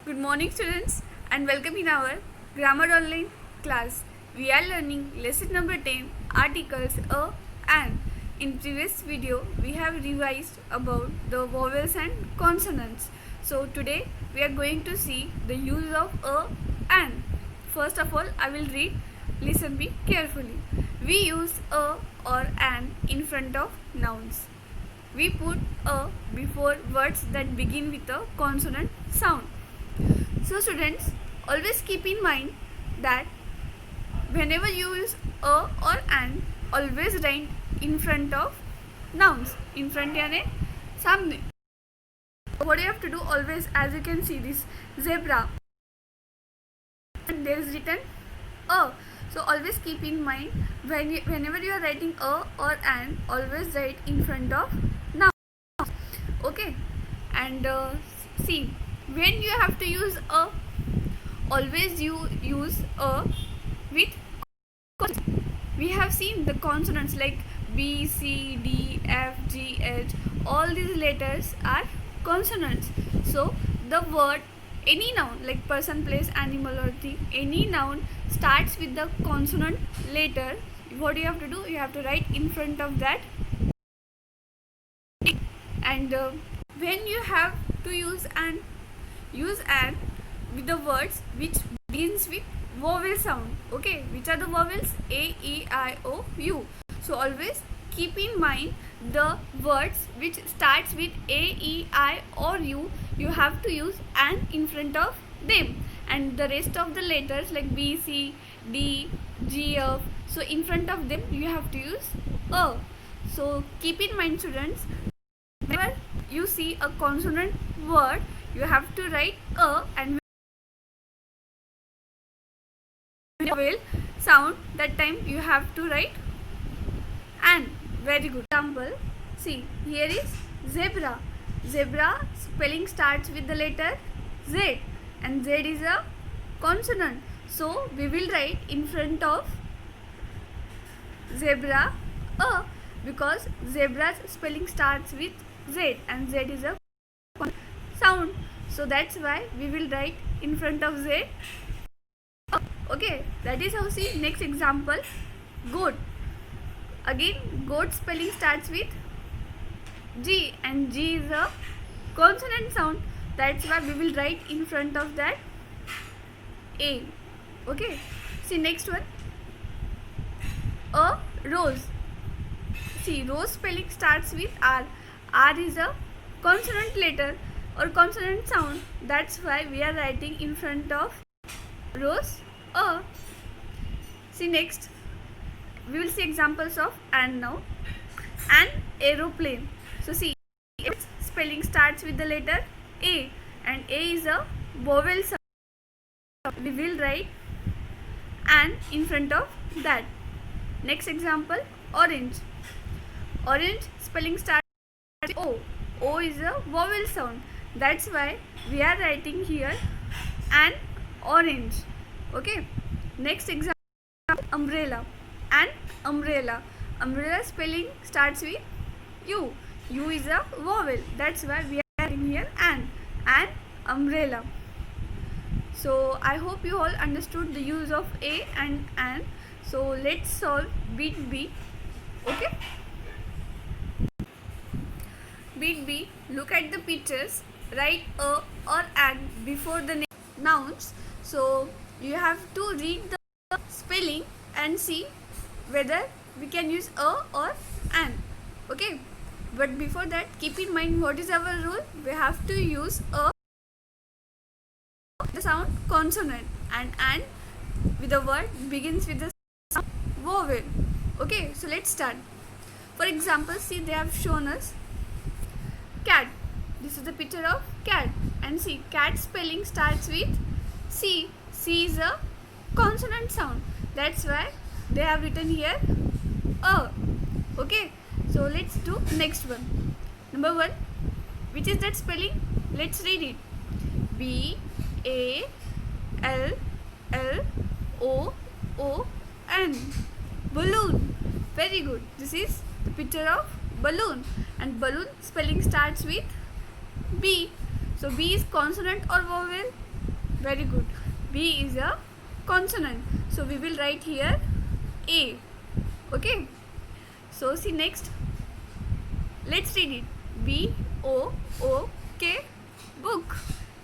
Good morning, students, and welcome in our Grammar Online class. We are learning lesson number 10, articles a and. In previous video, we have revised about the vowels and consonants. So today we are going to see the use of a and. First of all, I will read. Listen me carefully. We use a or an in front of nouns. We put a before words that begin with a consonant sound. So students, always keep in mind that whenever you use a or an, always write in front of nouns. In front यानी सामने. What you have to do always, as you can see this zebra, and there is written a. So always keep in mind whenever you are writing a or an, always write in front of nouns. Okay, and see, when you have to use a, always you use a with consonants. We have seen the consonants like B, C, D, F, G, H. All these letters are consonants. So the word, any noun like person, place, animal or thing, any noun starts with the consonant letter. What you have to do? You have to write in front of that. And when you have to use an with the words which begins with vowel sound. Okay, which are the vowels? A, E, I, O, U. So always keep in mind the words which starts with A, E, I or U. You have to use an in front of them, and the rest of the letters like B, C, D, G, F. So in front of them you have to use a. So keep in mind, students, whenever you see a consonant word, you have to write a, and vowel sound, that time you have to write an. Very good. Example, see, here is zebra. Zebra spelling starts with the letter Z, and Z is a consonant. So we will write in front of zebra a, because zebra's spelling starts with Z, and Z is a sound. So that's why we will write in front of Z. Okay, that is how. See, next example, goat. Again, goat spelling starts with G, and G is a consonant sound. That's why we will write in front of that A. Okay, see, next one, a rose. See, rose spelling starts with R. R is a consonant letter or consonant sound. That's why we are writing in front of rose a. See, next we will see examples of and now. An aeroplane. So see, its spelling starts with the letter A, and A is a vowel sound. We will write an in front of that. Next example, orange. Orange spelling starts with O. O is a vowel sound. That's why we are writing here an orange. Okay. Next example, umbrella. An umbrella. Umbrella spelling starts with U. U is a vowel. That's why we are writing here an umbrella. So I hope you all understood the use of a and an. So let's solve bit B. Okay. Bit B. Look at the pictures. Write a or an before the nouns. So you have to read the spelling and see whether we can use a or an. Okay, but before that, keep in mind what is our rule. We have to use a, the sound consonant, and an with the word begins with the sound vowel. Okay, so let's start. For example, see, they have shown us cat. This is the picture of cat, and see, cat spelling starts with C. C is a consonant sound. That's why they have written here a. Okay, so let's do next one. Number 1, which is that spelling? Let's read it. B A L L O O N. Balloon. Very good. This is the picture of balloon, and balloon spelling starts with B. So B is consonant or vowel? Very good. B is a consonant. So we will write here A. Okay. So see next. Let's read it. B-O-O-K, book.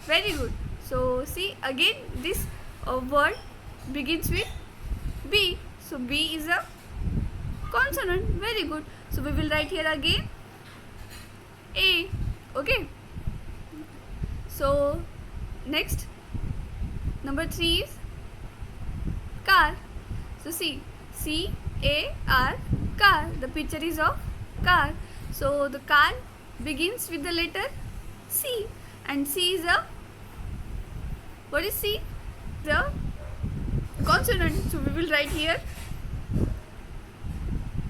Very good. So see again this word begins with B. So B is a consonant. Very good. So we will write here again A. Okay. So next number 3 is car. So see C-A-R, car. The picture is of car. So the car begins with the letter C, and C is a, what is C? The consonant. So we will write here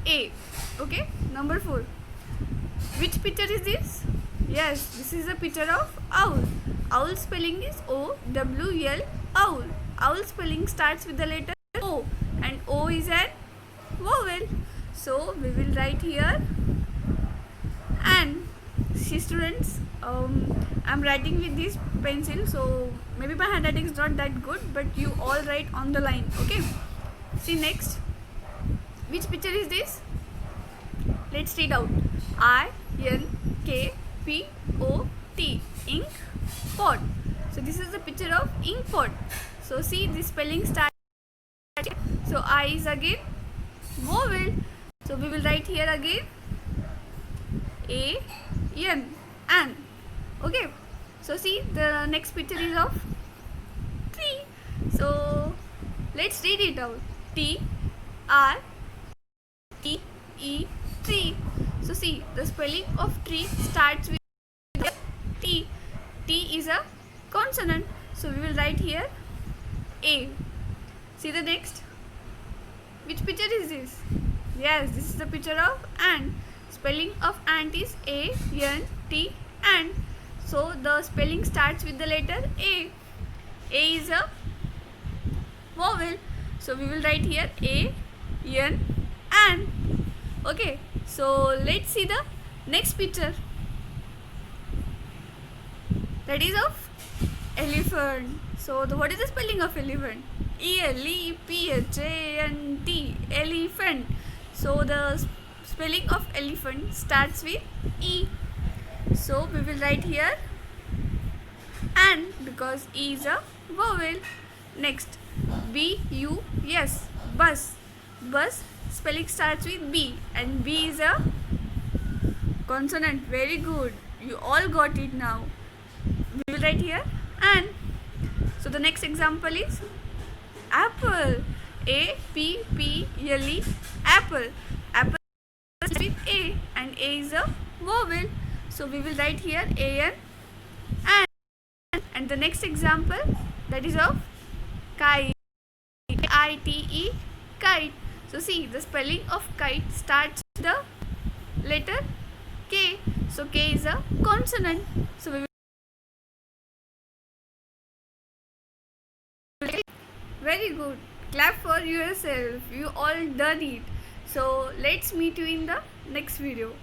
A. Okay. Number 4. Which picture is this? Yes, this is a picture of owl. Owl spelling is O-W-L, owl. Owl spelling starts with the letter O, and O is an vowel. So we will write here and. See students, I'm writing with this pencil, so maybe my handwriting is not that good, but you all write on the line. Okay. See next. Which picture is this? Let's read out. I-N-K-P-O-T, ink pot. So this is the picture of ink pot. So see this spelling starts. So I is again vowel. So we will write here again A-N, an. Okay. So see the next picture is of tree. So let's read it out. T-R-E-E, tree. So see the spelling of tree starts with T. T is a consonant. So we will write here A. See the next. Which picture is this? Yes, this is the picture of ant. Spelling of ant is A-N-T, ant. So the spelling starts with the letter A. A is a vowel. So we will write here A-N, ant. Okay. So let's see the next picture. That is of elephant. So what is the spelling of elephant? E-L-E-P-H-A-N-T, elephant. So the spelling of elephant starts with E. So we will write here an, because E is a vowel. Next, B-U-S, bus. Bus spelling starts with B, and B is a consonant. Very good. You all got it now. We will write here an. So the next example is apple. A-P-P-L-E, apple. Apple starts with A, and A is a vowel. So we will write here A-N, and the next example, that is of kite. I-T-E, kite. So see the spelling of kite starts with the letter K. So K is a consonant. So we will. Very good. Clap for yourself. You all done it. So let's meet you in the next video.